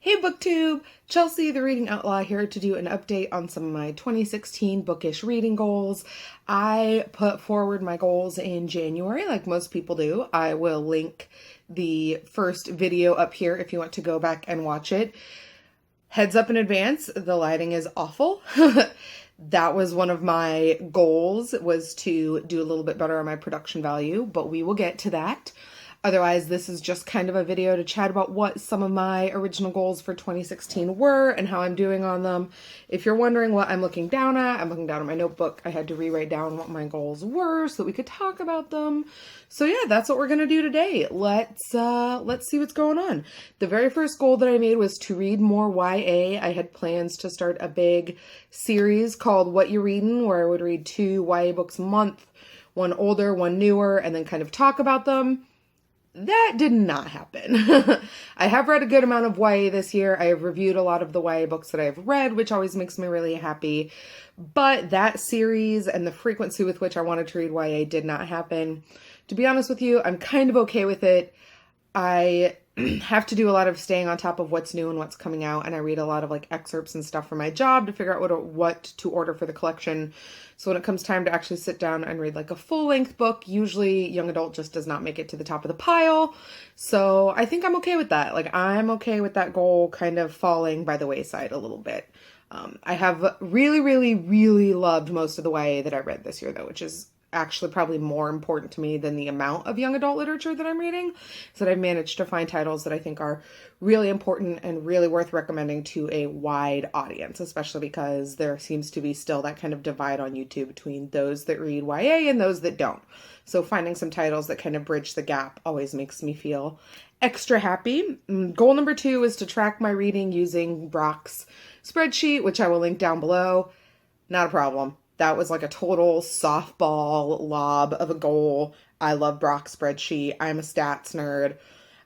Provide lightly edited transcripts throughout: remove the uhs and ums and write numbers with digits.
Hey BookTube! Chelsea, the Reading Outlaw here to do an update on some of my 2016 Bookish reading goals. I put forward my goals in January, like most people do. I will link the first video up here if you want to go back and watch it. Heads up in advance, the lighting is awful. That was one of my goals, was to do a little bit better on my production value, but we will get to that. Otherwise, this is just kind of a video to chat about what some of my original goals for 2016 were and how I'm doing on them. If you're wondering what I'm looking down at, I'm looking down at my notebook. I had to rewrite down what my goals were so that we could talk about them. So yeah, that's what we're gonna do today. Let's see what's going on. The very first goal that I made was to read more YA. I had plans to start a big series called What You Readin', where I would read 2 YA books a month, one older, one newer, and then kind of talk about them. That did not happen. I have read a good amount of YA this year. I have reviewed a lot of the YA books that I've read, which always makes me really happy. But that series and the frequency with which I wanted to read YA did not happen. To be honest with you, I'm kind of okay with it. I have to do a lot of staying on top of what's new and what's coming out, and I read a lot of like excerpts and stuff from my job to figure out what to order for the collection. So when it comes time to actually sit down and read like a full-length book, usually young adult just does not make it to the top of the pile. So I think I'm okay with that. Like, I'm okay with that goal kind of falling by the wayside a little bit. I have really loved most of the YA that I read this year, though, which is actually probably more important to me than the amount of young adult literature that I'm reading, so that I've managed to find titles that I think are really important and really worth recommending to a wide audience, especially because there seems to be still that kind of divide on YouTube between those that read YA and those that don't. So finding some titles that kind of bridge the gap always makes me feel extra happy. Goal number 2 is to track my reading using Brock's spreadsheet, which I will link down below. Not a problem. That was like a total softball lob of a goal. I love Brock's spreadsheet. I'm a stats nerd.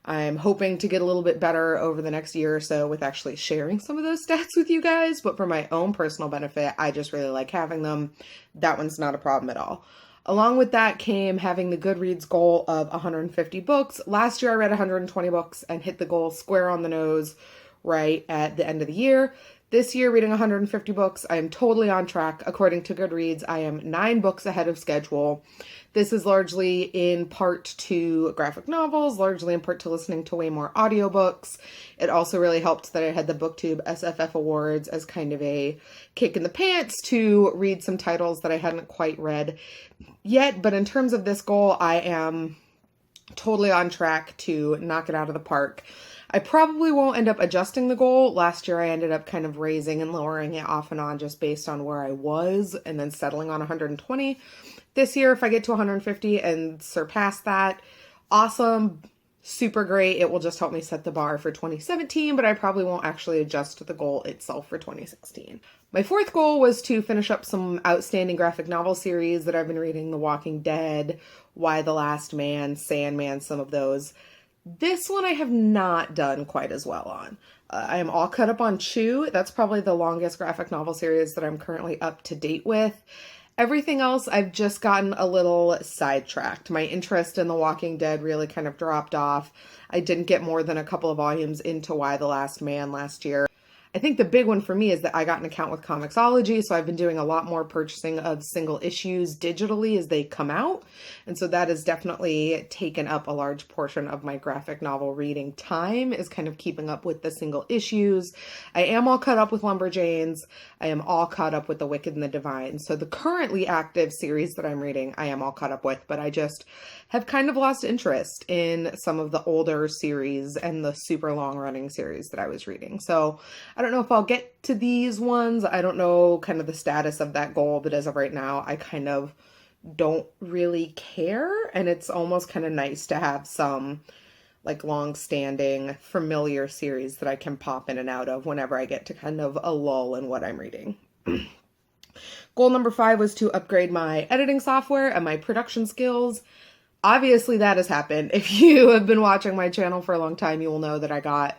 I'm hoping to get a little bit better over the next year or so with actually sharing some of those stats with you guys. But for my own personal benefit, I just really like having them. That one's not a problem at all. Along with that came having the Goodreads goal of 150 books. Last year I read 120 books and hit the goal square on the nose right at the end of the year. This year, reading 150 books, I am totally on track. According to Goodreads, I am 9 books ahead of schedule. This is largely in part to graphic novels, largely in part to listening to way more audiobooks. It also really helped that I had the BookTube SFF Awards as kind of a kick in the pants to read some titles that I hadn't quite read yet. But in terms of this goal, I am totally on track to knock it out of the park. I probably won't end up adjusting the goal. Last year I ended up kind of raising and lowering it off and on just based on where I was and then settling on 120. This year, if I get to 150 and surpass that, awesome, super great. It will just help me set the bar for 2017, but I probably won't actually adjust the goal itself for 2016. My 4th goal was to finish up some outstanding graphic novel series that I've been reading: The Walking Dead, Why the Last Man, Sandman, some of those. This one I have not done quite as well on. I am all caught up on Chew. That's probably the longest graphic novel series that I'm currently up to date with. Everything else, I've just gotten a little sidetracked. My interest in The Walking Dead really kind of dropped off. I didn't get more than a couple of volumes into Why the Last Man last year. I think the big one for me is that I got an account with Comixology, so I've been doing a lot more purchasing of single issues digitally as they come out. And so that has definitely taken up a large portion of my graphic novel reading time, is kind of keeping up with the single issues. I am all caught up with Lumberjanes. I am all caught up with The Wicked and the Divine. So the currently active series that I'm reading, I am all caught up with, but I just have kind of lost interest in some of the older series and the super long running series that I was reading. So I don't know if I'll get to these ones. I don't know kind of the status of that goal, but as of right now, I kind of don't really care. And it's almost kind of nice to have some like long-standing familiar series that I can pop in and out of whenever I get to kind of a lull in what I'm reading. Goal number 5 was to upgrade my editing software and my production skills. Obviously that has happened. If you have been watching my channel for a long time, you will know that I got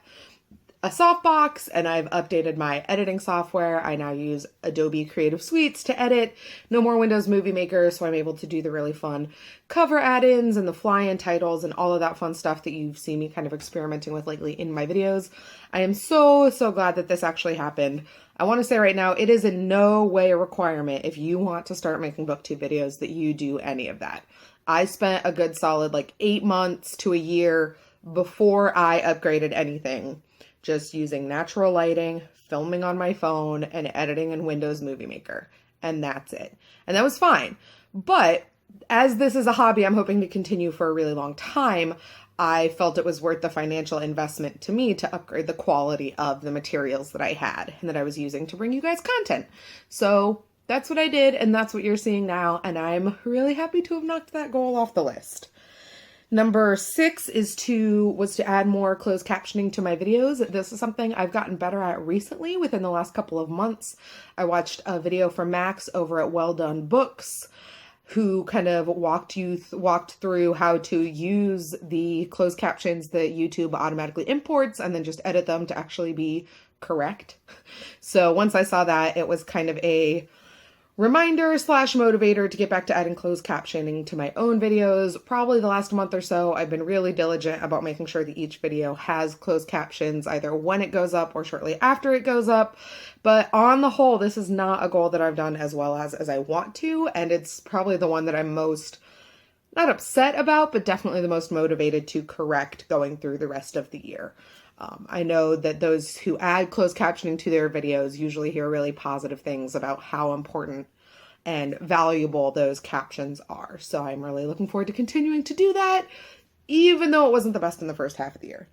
a softbox, and I've updated my editing software. I now use Adobe Creative Suites to edit. No more Windows Movie Maker, so I'm able to do the really fun cover add-ins and the fly-in titles and all of that fun stuff that you've seen me kind of experimenting with lately in my videos. I am so glad that this actually happened. I want to say right now, it is in no way a requirement if you want to start making booktube videos that you do any of that. I spent a good solid like 8 months to a year before I upgraded anything, just using natural lighting, filming on my phone, and editing in Windows Movie Maker. And that's it. And that was fine. But as this is a hobby I'm hoping to continue for a really long time, I felt it was worth the financial investment to me to upgrade the quality of the materials that I had and that I was using to bring you guys content. So that's what I did, and that's what you're seeing now, and I'm really happy to have knocked that goal off the list. Number 6 was to add more closed captioning to my videos. This is something I've gotten better at recently within the last couple of months. I watched a video from Max over at Well Done Books, who kind of walked through how to use the closed captions that YouTube automatically imports and then just edit them to actually be correct. So once I saw that, it was kind of a reminder / motivator to get back to adding closed captioning to my own videos. Probably the last month or so, I've been really diligent about making sure that each video has closed captions either when it goes up or shortly after it goes up. But on the whole, this is not a goal that I've done as well as I want to, and it's probably the one that I'm most not upset about, but definitely the most motivated to correct going through the rest of the year. I know that those who add closed captioning to their videos usually hear really positive things about how important and valuable those captions are. So I'm really looking forward to continuing to do that, even though it wasn't the best in the first half of the year.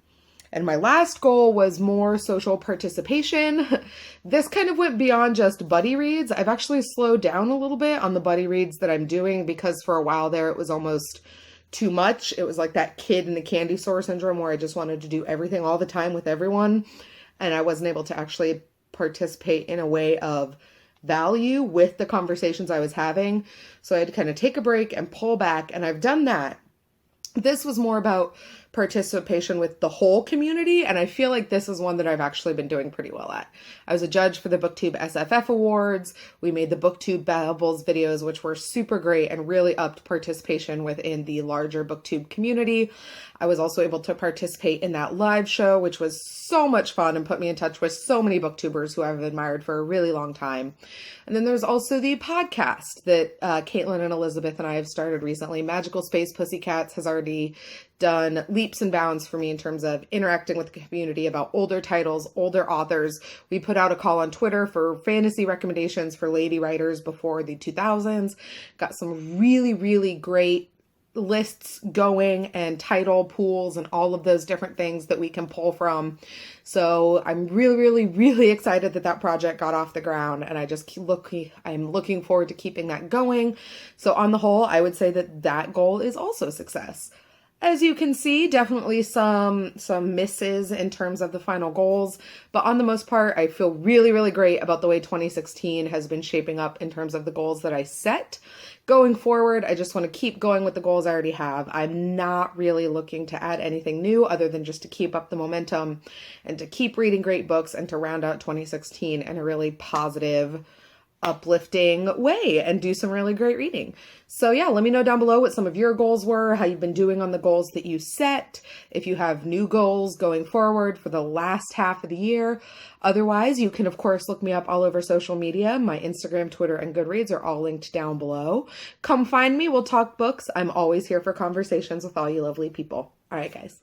And my last goal was more social participation. This kind of went beyond just buddy reads. I've actually slowed down a little bit on the buddy reads that I'm doing because for a while there it was almost too much. It was like that kid in the candy store syndrome where I just wanted to do everything all the time with everyone, and I wasn't able to actually participate in a way of value with the conversations I was having. So I had to kind of take a break and pull back, and I've done that. This was more about participation with the whole community, and I feel like this is one that I've actually been doing pretty well at. I was a judge for the BookTube SFF Awards. We made the BookTube Babbles videos, which were super great and really upped participation within the larger BookTube community. I was also able to participate in that live show, which was so much fun and put me in touch with so many booktubers who I've admired for a really long time. And then there's also the podcast that Caitlin and Elizabeth and I have started recently. Magical Space Pussycats has already done leaps and bounds for me in terms of interacting with the community about older titles, older authors. We put out a call on Twitter for fantasy recommendations for lady writers before the 2000s. Got some really great lists going and title pools and all of those different things that we can pull from. So I'm really excited that project got off the ground, and I'm looking forward to keeping that going. So on the whole, I would say that goal is also a success. As you can see, definitely some misses in terms of the final goals, but on the most part, I feel really great about the way 2016 has been shaping up in terms of the goals that I set. Going forward, I just want to keep going with the goals I already have. I'm not really looking to add anything new other than just to keep up the momentum and to keep reading great books and to round out 2016 in a really positive, uplifting way and do some really great reading. So yeah, let me know down below what some of your goals were, how you've been doing on the goals that you set, if you have new goals going forward for the last half of the year. Otherwise, you can of course look me up all over social media. My Instagram, Twitter, and Goodreads are all linked down below. Come find me, we'll talk books. I'm always here for conversations with all you lovely people. All right, guys.